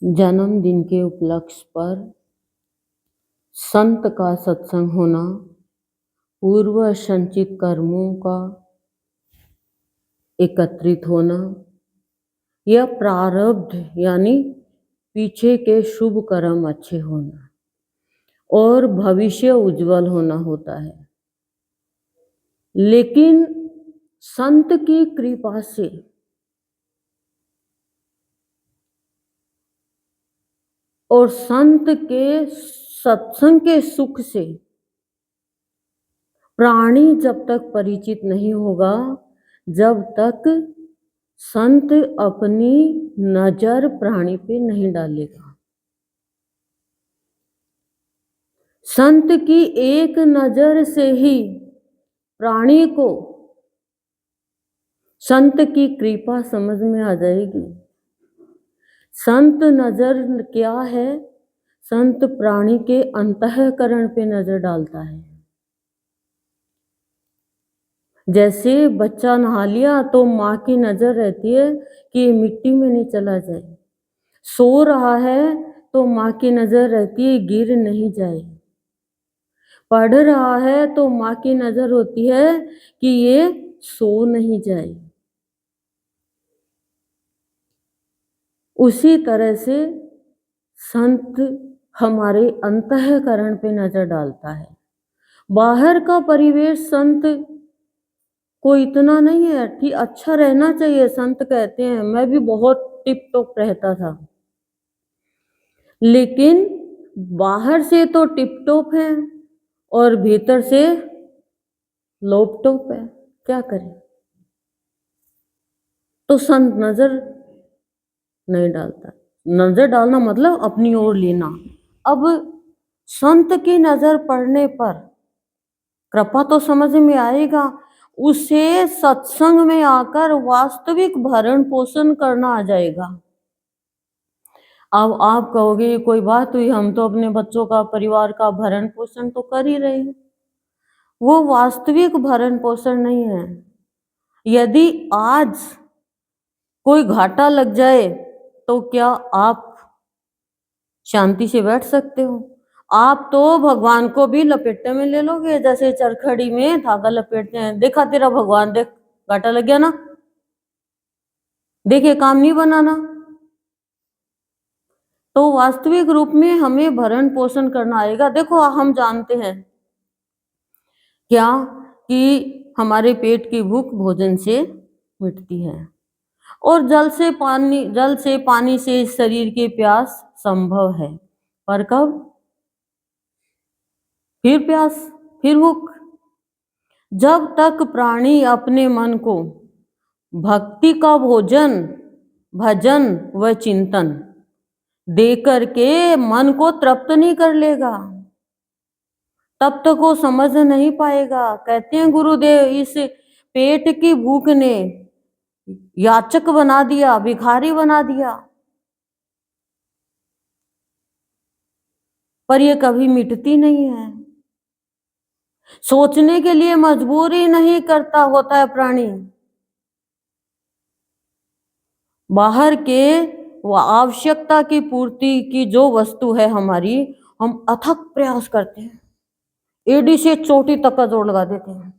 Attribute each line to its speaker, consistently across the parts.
Speaker 1: जन्मदिन के उपलक्ष्य पर संत का सत्संग होना, पूर्व संचित कर्मों का एकत्रित होना, यह प्रारब्ध यानी पीछे के शुभ कर्म अच्छे होना और भविष्य उज्जवल होना होता है। लेकिन संत की कृपा से और संत के सत्संग के सुख से प्राणी जब तक परिचित नहीं होगा, जब तक संत अपनी नजर प्राणी पे नहीं डालेगा। संत की एक नजर से ही प्राणी को संत की कृपा समझ में आ जाएगी। संत नजर क्या है? संत प्राणी के अंतःकरण पे नजर डालता है। जैसे बच्चा नहा लिया तो माँ की नजर रहती है कि मिट्टी में नहीं चला जाए। सो रहा है तो माँ की नजर रहती है गिर नहीं जाए। पढ़ रहा है तो माँ की नजर होती है कि ये सो नहीं जाए। उसी तरह से संत हमारे अंतःकरण पे नजर डालता है। बाहर का परिवेश संत को इतना नहीं है कि अच्छा रहना चाहिए। संत कहते हैं मैं भी बहुत टिप टॉप रहता था, लेकिन बाहर से तो टिप टॉप है और भीतर से लोप टॉप है। क्या करें? तो संत नजर नहीं डालता। नजर डालना मतलब अपनी ओर लेना। अब संत की नजर पड़ने पर कृपा तो समझ में आएगा, उसे सत्संग में आकर वास्तविक भरण पोषण करना आ जाएगा। अब आप कहोगे ये कोई बात हुई, हम तो अपने बच्चों का परिवार का भरण पोषण तो कर ही रहे हैं। वो वास्तविक भरण पोषण नहीं है। यदि आज कोई घाटा लग जाए तो क्या आप शांति से बैठ सकते हो? आप तो भगवान को भी लपेटे में ले लोगे, जैसे चरखड़ी में धागा लपेटते हैं। देखा तेरा भगवान, देख घाटा लग गया ना, देखे काम नहीं बनाना। तो वास्तविक रूप में हमें भरण पोषण करना आएगा। देखो हम जानते हैं क्या कि हमारे पेट की भूख भोजन से मिटती है और जल से पानी से शरीर की प्यास संभव है। पर कब? फिर प्यास, फिर भूख। जब तक प्राणी अपने मन को भक्ति का भोजन, भजन व चिंतन दे करके मन को तृप्त नहीं कर लेगा, तब तक वो समझ नहीं पाएगा। कहते हैं गुरुदेव, इस पेट की भूख ने याचक बना दिया, भिखारी बना दिया, पर ये कभी मिटती नहीं है। सोचने के लिए मजबूर ही नहीं करता होता है प्राणी। बाहर के आवश्यकता की पूर्ति की जो वस्तु है हमारी, हम अथक प्रयास करते हैं, एडी से चोटी तक का जोड़ लगा देते हैं।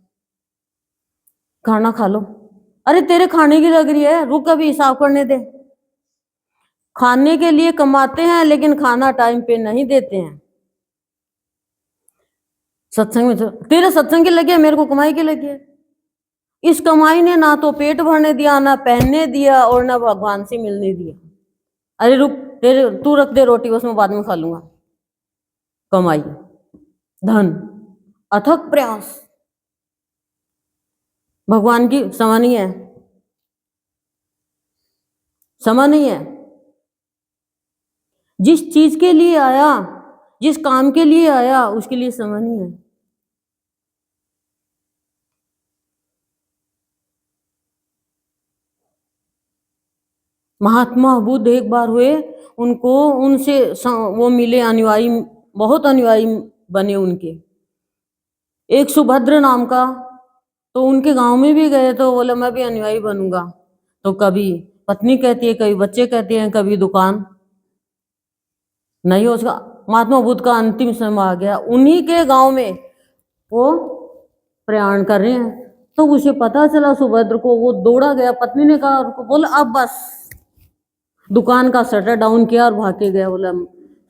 Speaker 1: खाना खा लो, अरे तेरे खाने की लग रही है, रुक अभी हिसाब करने दे। खाने के लिए कमाते हैं लेकिन खाना टाइम पे नहीं देते हैं। सत्संग में तेरे सत्संग के लगे, मेरे को कमाई के लगे। इस कमाई ने ना तो पेट भरने दिया, ना पहनने दिया और ना भगवान से मिलने दिया। अरे रुक, तेरे तू रख दे रोटी, बस मैं बाद में खा लूंगा। कमाई, धन, अथक प्रयास, भगवान की समय नहीं है, समय नहीं है। जिस चीज के लिए आया, जिस काम के लिए आया, उसके लिए समय नहीं है। महात्मा बुद्ध एक बार हुए, उनको उनसे वो मिले अनुयायी, बहुत अनुयायी बने उनके। एक सुभद्र नाम का, तो उनके गांव में भी गए तो बोले मैं भी अनुयायी बनूंगा। तो कभी पत्नी कहती है, कभी बच्चे कहते हैं, कभी दुकान। नहीं उसका महात्मा बुद्ध का अंतिम समय आ गया, उन्हीं के गांव में वो प्रयाण कर रहे हैं। तो उसे पता चला सुभद्र को, वो दौड़ा गया, पत्नी ने कहा उनको, बोला अब बस, दुकान का शटर डाउन किया और भाग के गया। बोला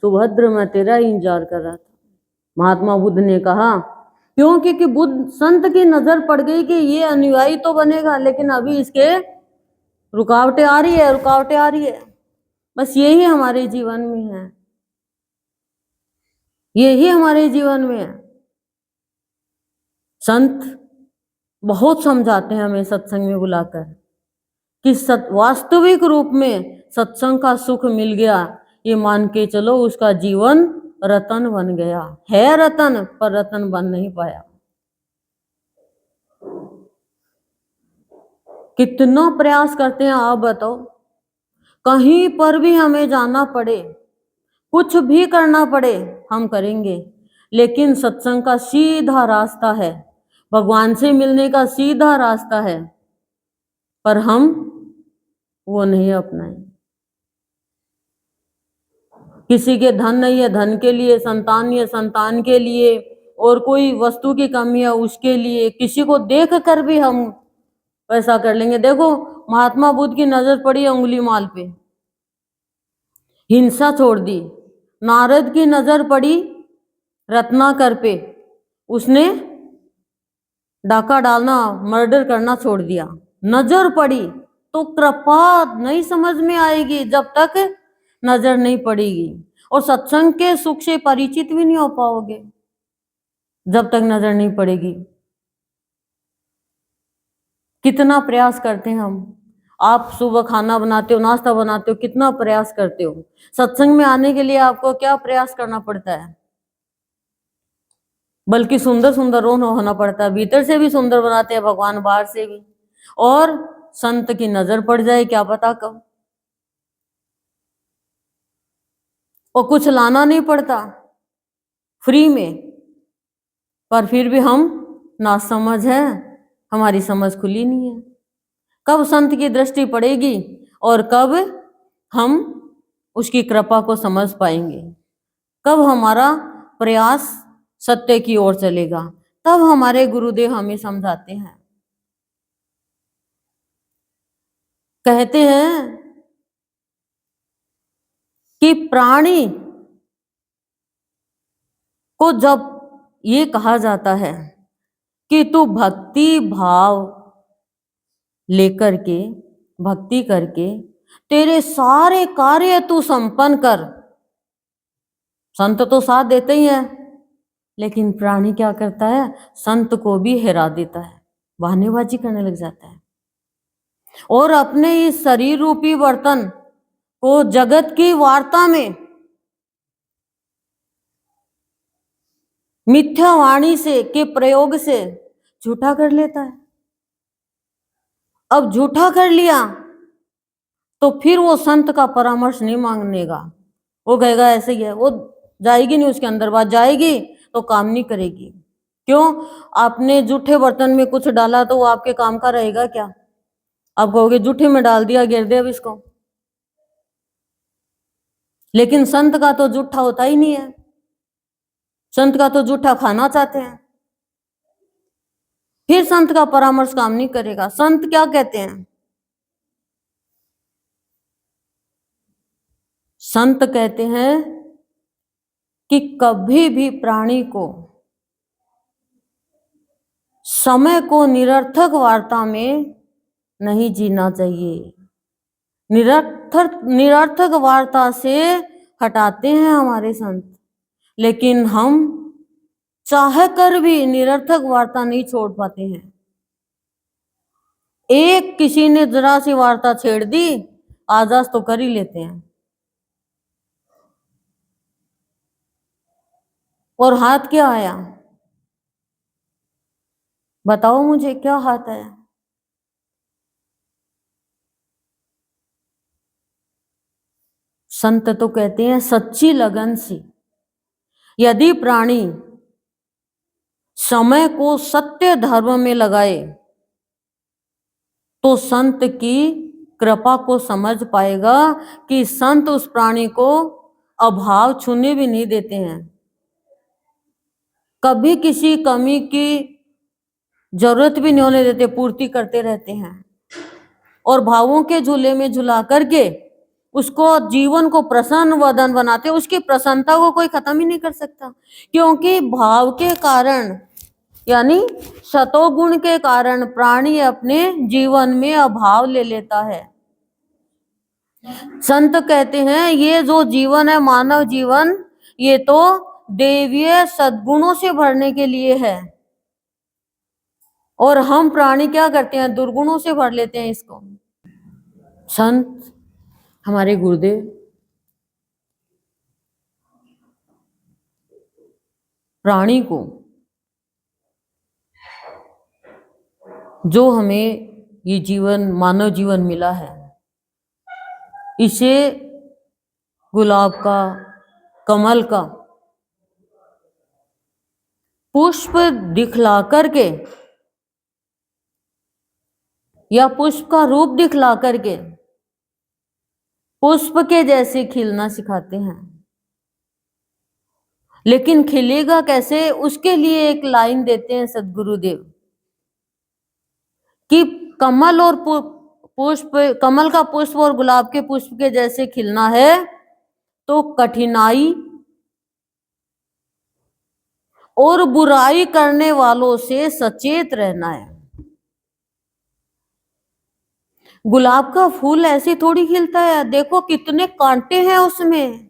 Speaker 1: सुभद्र मैं तेरा ही इंतजार कर रहा था। महात्मा बुद्ध ने कहा क्यों? क्योंकि बुद्ध संत की नजर पड़ गई कि ये अनुयायी तो बनेगा, लेकिन अभी इसके रुकावटें आ रही है, रुकावटें आ रही है। बस यही हमारे जीवन में है, यही हमारे जीवन में है। संत बहुत समझाते हैं हमें सत्संग में बुलाकर कि वास्तविक रूप में सत्संग का सुख मिल गया, ये मान के चलो उसका जीवन रतन बन गया। है रतन, पर रतन बन नहीं पाया। कितना प्रयास करते हैं आप बताओ, कहीं पर भी हमें जाना पड़े, कुछ भी करना पड़े हम करेंगे, लेकिन सत्संग का सीधा रास्ता है, भगवान से मिलने का सीधा रास्ता है, पर हम वो नहीं अपनाए। किसी के धन नहीं है, धन के लिए, संतान नहीं है, संतान के लिए, और कोई वस्तु की कमी है उसके लिए, किसी को देख कर भी हम ऐसा कर लेंगे। देखो महात्मा बुद्ध की नजर पड़ी अंगुली माल पे, हिंसा छोड़ दी। नारद की नजर पड़ी रत्नाकर पे, उसने डाका डालना, मर्डर करना छोड़ दिया। नजर पड़ी तो कृपा नहीं समझ में आएगी जब तक नजर नहीं पड़ेगी, और सत्संग के सुख से परिचित भी नहीं हो पाओगे जब तक नजर नहीं पड़ेगी। कितना प्रयास करते हैं हम, आप सुबह खाना बनाते हो, नाश्ता बनाते हो, कितना प्रयास करते हो। सत्संग में आने के लिए आपको क्या प्रयास करना पड़ता है, बल्कि सुंदर सुंदर होना पड़ता है। भीतर से भी सुंदर बनाते हैं भगवान, बाहर से भी। और संत की नजर पड़ जाए क्या पता कब, और कुछ लाना नहीं पड़ता फ्री में, पर फिर भी हम नासमझ है, हमारी समझ खुली नहीं है। कब संत की दृष्टि पड़ेगी और कब हम उसकी कृपा को समझ पाएंगे, कब हमारा प्रयास सत्य की ओर चलेगा, तब हमारे गुरुदेव हमें समझाते हैं। कहते हैं कि प्राणी को जब ये कहा जाता है कि तू भक्ति भाव लेकर के, भक्ति करके तेरे सारे कार्य तू संपन्न कर, संत तो साथ देते ही है, लेकिन प्राणी क्या करता है, संत को भी हिरा देता है, बहानेबाजी करने लग जाता है, और अपने इस शरीर रूपी बर्तन को जगत की वार्ता में मिथ्या वाणी से के प्रयोग से झूठा कर लेता है। अब झूठा कर लिया तो फिर वो संत का परामर्श नहीं मांगनेगा, वो कहेगा ऐसे ही है, वो जाएगी नहीं उसके अंदर, बात जाएगी तो काम नहीं करेगी। क्यों? आपने जूठे बर्तन में कुछ डाला तो वो आपके काम का रहेगा क्या? आप कहोगे जूठे में डाल दिया, गिर दे अब इसको। लेकिन संत का तो जूठा होता ही नहीं है, संत का तो जूठा खाना चाहते हैं, फिर संत का परामर्श काम नहीं करेगा। संत क्या कहते हैं? संत कहते हैं कि कभी भी प्राणी को समय को निरर्थक वार्ता में नहीं जीना चाहिए। निरर्थक वार्ता से हटाते हैं हमारे संत, लेकिन हम चाह कर भी निरर्थक वार्ता नहीं छोड़ पाते हैं। एक किसी ने जरा सी वार्ता छेड़ दी, आजाद तो कर ही लेते हैं, और हाथ क्या आया? बताओ मुझे, क्या हाथ आया? संत तो कहते हैं सच्ची लगन से यदि प्राणी समय को सत्य धर्म में लगाए तो संत की कृपा को समझ पाएगा कि संत उस प्राणी को अभाव छूने भी नहीं देते हैं, कभी किसी कमी की जरूरत भी नहीं होने देते, पूर्ति करते रहते हैं और भावों के झूले में झुला करके उसको जीवन को प्रसन्न वदन बनाते। उसकी प्रसन्नता को कोई खत्म ही नहीं कर सकता, क्योंकि भाव के कारण यानी सतोगुण के कारण प्राणी अपने जीवन में अभाव ले लेता है। संत कहते हैं ये जो जीवन है मानव जीवन, ये तो देवीय सद्गुणों से भरने के लिए है, और हम प्राणी क्या करते हैं, दुर्गुणों से भर लेते हैं इसको। संत हमारे गुरुदेव प्राणी को जो हमें ये जीवन मानव जीवन मिला है, इसे गुलाब का, कमल का पुष्प दिखला करके या पुष्प का रूप दिखला करके पुष्प के जैसे खिलना सिखाते हैं। लेकिन खिलेगा कैसे, उसके लिए एक लाइन देते हैं सद्गुरुदेव कि कमल और पुष्प, कमल का पुष्प और गुलाब के पुष्प के जैसे खिलना है तो कठिनाई और बुराई करने वालों से सचेत रहना है। गुलाब का फूल ऐसे थोड़ी खिलता है, देखो कितने कांटे हैं उसमें।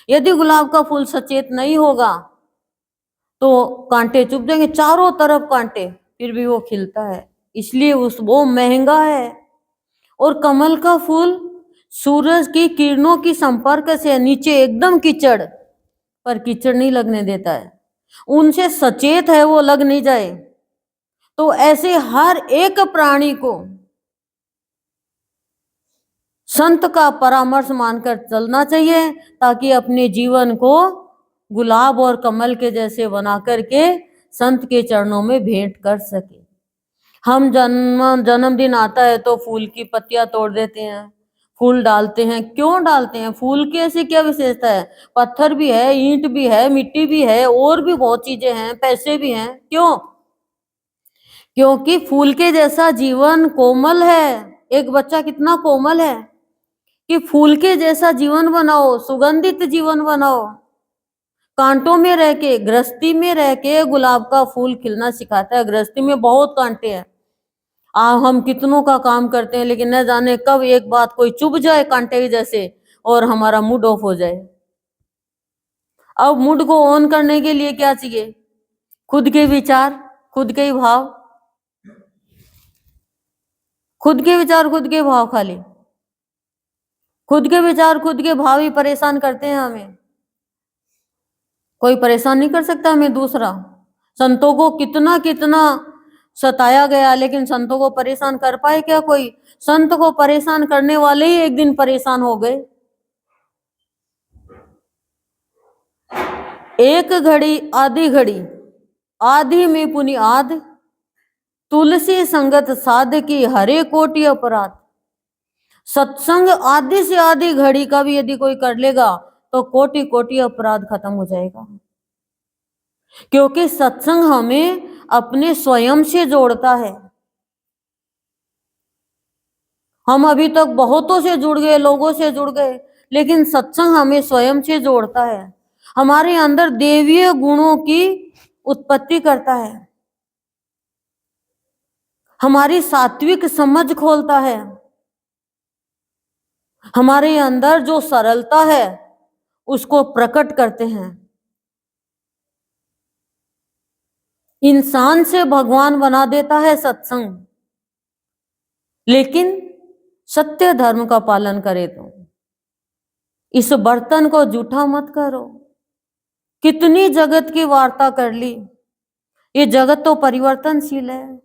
Speaker 1: यदि गुलाब का फूल सचेत नहीं होगा तो कांटे चुभ जाएंगे, चारों तरफ कांटे, फिर भी वो खिलता है, इसलिए वो महंगा है। और कमल का फूल सूरज की किरणों की संपर्क से नीचे एकदम कीचड़, पर कीचड़ नहीं लगने देता है, उनसे सचेत है वो लग नहीं जाए। तो ऐसे हर एक प्राणी को संत का परामर्श मानकर चलना चाहिए, ताकि अपने जीवन को गुलाब और कमल के जैसे बना करके संत के चरणों में भेंट कर सके। हम जन्मदिन आता है तो फूल की पत्तियां तोड़ देते हैं, फूल डालते हैं। क्यों डालते हैं? फूल की ऐसी क्या विशेषता है? पत्थर भी है, ईंट भी है, मिट्टी भी है, और भी बहुत चीजें हैं, पैसे भी हैं। क्यों? क्योंकि फूल के जैसा जीवन कोमल है। एक बच्चा कितना कोमल है कि फूल के जैसा जीवन बनाओ, सुगंधित जीवन बनाओ। कांटों में रह के, गृहस्थी में रह के गुलाब का फूल खिलना सिखाता है। गृहस्थी में बहुत कांटे हैं, हम कितनों का काम करते हैं, लेकिन न जाने कब एक बात कोई चुभ जाए कांटे के जैसे और हमारा मूड ऑफ हो जाए। अब मूड को ऑन करने के लिए क्या चाहिए? खुद के विचार, खुद के भाव, खुद के विचार, खुद के भाव। खाली खुद के विचार, खुद के भाव ही परेशान करते हैं हमें, कोई परेशान नहीं कर सकता हमें दूसरा। संतों को कितना कितना सताया गया, लेकिन संतों को परेशान कर पाए क्या कोई? संत को परेशान करने वाले ही एक दिन परेशान हो गए। एक घड़ी आधी घड़ी, आधी में पुनि आध, तुलसी संगत साध की हरे कोटि अपराध। सत्संग आधी से आधी घड़ी का भी यदि कोई कर लेगा तो कोटि कोटि अपराध खत्म हो जाएगा। क्योंकि सत्संग हमें अपने स्वयं से जोड़ता है। हम अभी तक बहुतों से जुड़ गए, लोगों से जुड़ गए, लेकिन सत्संग हमें स्वयं से जोड़ता है, हमारे अंदर देवीय गुणों की उत्पत्ति करता है, हमारी सात्विक समझ खोलता है, हमारे अंदर जो सरलता है उसको प्रकट करते हैं। इंसान से भगवान बना देता है सत्संग, लेकिन सत्य धर्म का पालन करे तो। इस बर्तन को जूठा मत करो। कितनी जगत की वार्ता कर ली, ये जगत तो परिवर्तनशील है।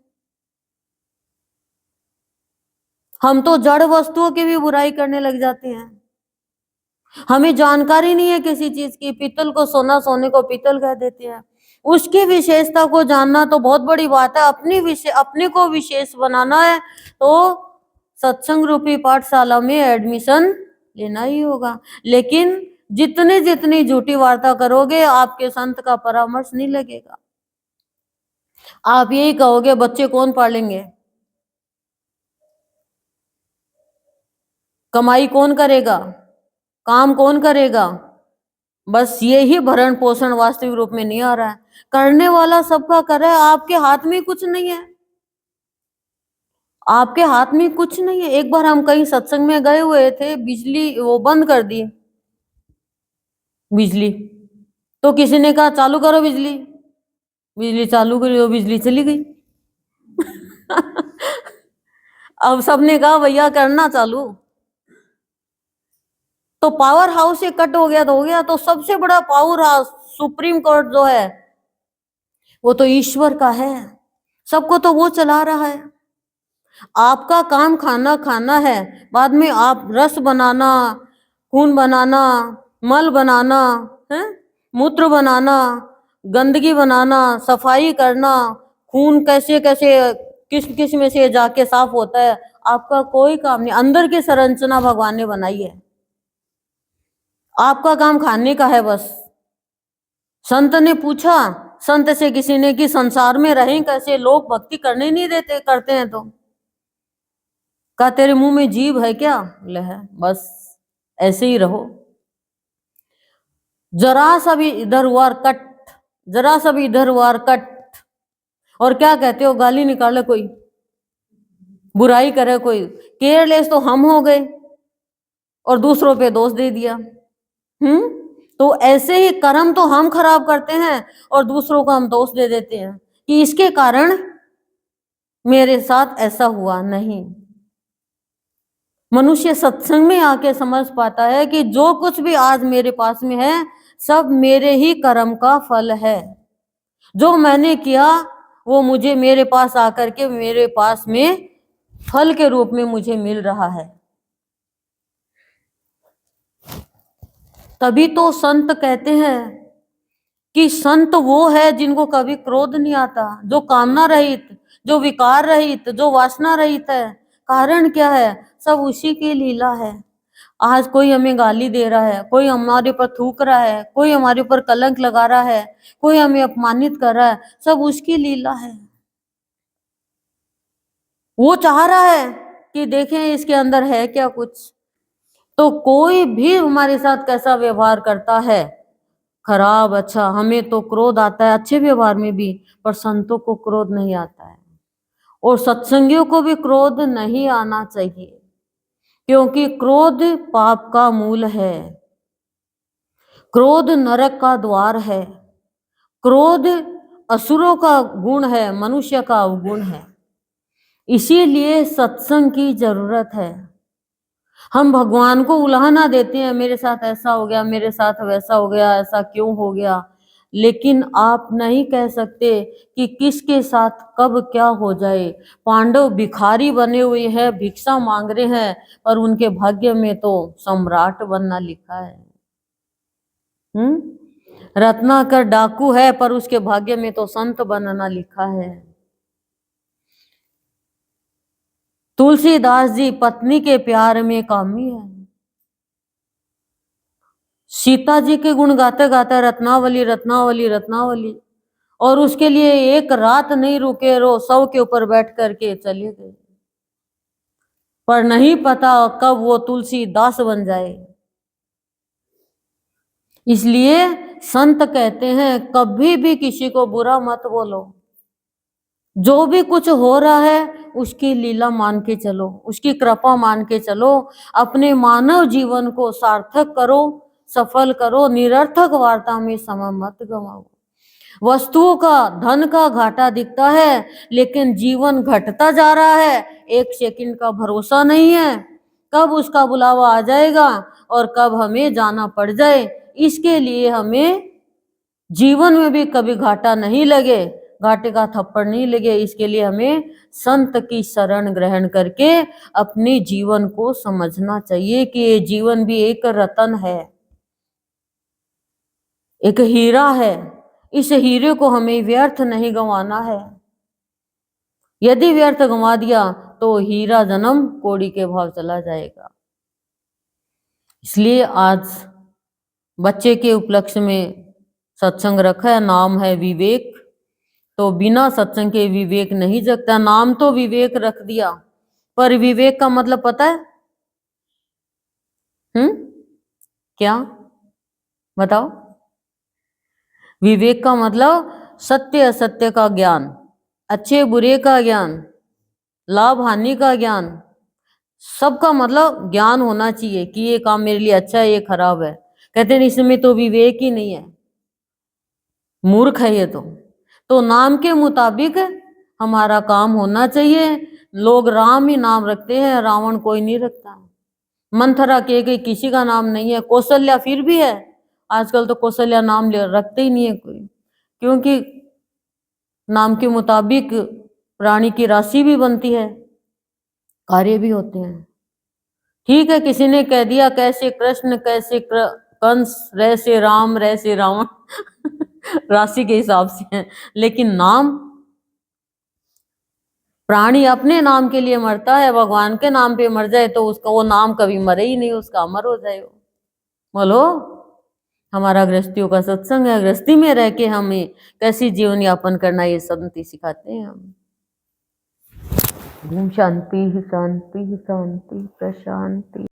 Speaker 1: हम तो जड़ वस्तुओं की भी बुराई करने लग जाते हैं। हमें जानकारी नहीं है किसी चीज की। पीतल को सोना, सोने को पीतल कह देते हैं। उसकी विशेषता को जानना तो बहुत बड़ी बात है। अपने को विशेष बनाना है तो सत्संग रूपी पाठशाला में एडमिशन लेना ही होगा। लेकिन जितनी जितनी झूठी वार्ता करोगे आपके संत का परामर्श नहीं लगेगा। आप यही कहोगे बच्चे कौन पालेंगे, कमाई कौन करेगा, काम कौन करेगा। बस यही भरण पोषण वास्तविक रूप में नहीं आ रहा है। करने वाला सबका करे, आपके हाथ में कुछ नहीं है, आपके हाथ में कुछ नहीं है। एक बार हम कहीं सत्संग में गए हुए थे, बिजली वो बंद कर दी बिजली, तो किसी ने कहा चालू करो बिजली, बिजली चालू करी, वो बिजली चली गई। अब सबने कहा भैया करना चालू, तो पावर हाउस से कट हो गया तो हो गया। तो सबसे बड़ा पावर हाउस सुप्रीम कोर्ट जो है वो तो ईश्वर का है, सबको तो वो चला रहा है। आपका काम खाना खाना है, बाद में आप रस बनाना, खून बनाना, मल बनाना है, मूत्र बनाना, गंदगी बनाना, सफाई करना, खून कैसे कैसे किस किस में से जाके साफ होता है, आपका कोई काम नहीं। अंदर की संरचना भगवान ने बनाई है, आपका काम खाने का है बस। संत ने पूछा, संत से किसी ने कि संसार में रहें कैसे, लोग भक्ति करने नहीं देते, करते हैं तो। कहा तेरे मुंह में जीभ है क्या, ले है, बस ऐसे ही रहो। जरा सा भी इधर हुआ कट, जरा सा भी इधर हुआ कट, और क्या कहते हो, गाली निकाले कोई, बुराई करे कोई, केयरलेस तो हम हो गए और दूसरों पे दोष दे दिया। तो ऐसे ही कर्म तो हम खराब करते हैं और दूसरों को हम दोष दे देते हैं कि इसके कारण मेरे साथ ऐसा हुआ। नहीं, मनुष्य सत्संग में आके समझ पाता है कि जो कुछ भी आज मेरे पास में है सब मेरे ही कर्म का फल है। जो मैंने किया वो मुझे मेरे पास आकर के मेरे पास में फल के रूप में मुझे मिल रहा है। तभी तो संत कहते हैं कि संत वो है जिनको कभी क्रोध नहीं आता, जो कामना रहित, जो विकार रहित, जो वासना रहित है। कारण क्या है, सब उसी की लीला है। आज कोई हमें गाली दे रहा है, कोई हमारे ऊपर थूक रहा है, कोई हमारे ऊपर कलंक लगा रहा है, कोई हमें अपमानित कर रहा है, सब उसकी लीला है। वो चाह रहा है कि देखें इसके अंदर है क्या कुछ। तो कोई भी हमारे साथ कैसा व्यवहार करता है, खराब अच्छा, हमें तो क्रोध आता है अच्छे व्यवहार में भी, पर संतों को क्रोध नहीं आता है। और सत्संगियों को भी क्रोध नहीं आना चाहिए, क्योंकि क्रोध पाप का मूल है, क्रोध नरक का द्वार है, क्रोध असुरों का गुण है, मनुष्य का अवगुण है। इसीलिए सत्संग की जरूरत है। हम भगवान को उलाहना देते हैं, मेरे साथ ऐसा हो गया, मेरे साथ वैसा हो गया, ऐसा क्यों हो गया, लेकिन आप नहीं कह सकते कि किसके साथ कब क्या हो जाए। पांडव भिखारी बने हुए हैं, भिक्षा मांग रहे हैं, पर उनके भाग्य में तो सम्राट बनना लिखा है। रत्नाकर डाकू है, पर उसके भाग्य में तो संत बनना लिखा है। तुलसीदास जी पत्नी के प्यार में कामी है, सीता जी के गुण गाते गाते रत्नावली रत्नावली रत्नावली, और उसके लिए एक रात नहीं रुके, रो 100 के ऊपर बैठ करके चले गए, पर नहीं पता कब वो तुलसीदास बन जाए। इसलिए संत कहते हैं कभी भी किसी को बुरा मत बोलो, जो भी कुछ हो रहा है उसकी लीला मान के चलो, उसकी कृपा मान के चलो, अपने मानव जीवन को सार्थक करो, सफल करो, निरर्थक वार्ता में समय मत गंवाओ। वस्तुओं का, धन का घाटा दिखता है, लेकिन जीवन घटता जा रहा है, एक सेकंड का भरोसा नहीं है, कब उसका बुलावा आ जाएगा और कब हमें जाना पड़ जाए। इसके लिए हमें जीवन में भी कभी घाटा नहीं लगे, घाटे का थप्पड़ नहीं लगे, इसके लिए हमें संत की शरण ग्रहण करके अपने जीवन को समझना चाहिए कि ये जीवन भी एक रतन है, एक हीरा है। इस हीरे को हमें व्यर्थ नहीं गंवाना है। यदि व्यर्थ गंवा दिया तो हीरा जन्म कोड़ी के भाव चला जाएगा। इसलिए आज बच्चे के उपलक्ष्य में सत्संग रखा है, नाम है विवेक। तो बिना सत्संग के विवेक नहीं जगता। नाम तो विवेक रख दिया, पर विवेक का मतलब पता है? क्या बताओ? विवेक का मतलब सत्य असत्य का ज्ञान, अच्छे बुरे का ज्ञान, लाभ हानि का ज्ञान, सबका मतलब ज्ञान होना चाहिए कि ये काम मेरे लिए अच्छा है, ये खराब है। कहते हैं इसमें तो विवेक ही नहीं है, मूर्ख है ये तो नाम के मुताबिक हमारा काम होना चाहिए। लोग राम ही नाम रखते हैं, रावण कोई नहीं रखता। मंथरा के किसी का नाम नहीं है, कौशल्या फिर भी है। आजकल तो कौशल्या नाम रखते ही नहीं है कोई, क्योंकि नाम के मुताबिक प्राणी की राशि भी बनती है, कार्य भी होते हैं। ठीक है, किसी ने कह दिया कैसे कृष्ण, कैसे कंस, रे से राम, रे से रावण राशि के हिसाब से है, लेकिन नाम, प्राणी अपने नाम के लिए मरता है, भगवान के नाम पे मर जाए तो उसका वो नाम कभी मरे ही नहीं, उसका अमर हो जाए। बोलो, हमारा गृहस्थियों का सत्संग है, गृहस्थी में रह के हमें कैसी जीवन यापन करना ये संति सिखाते हैं हम। शांति शांति शांति प्रशांति।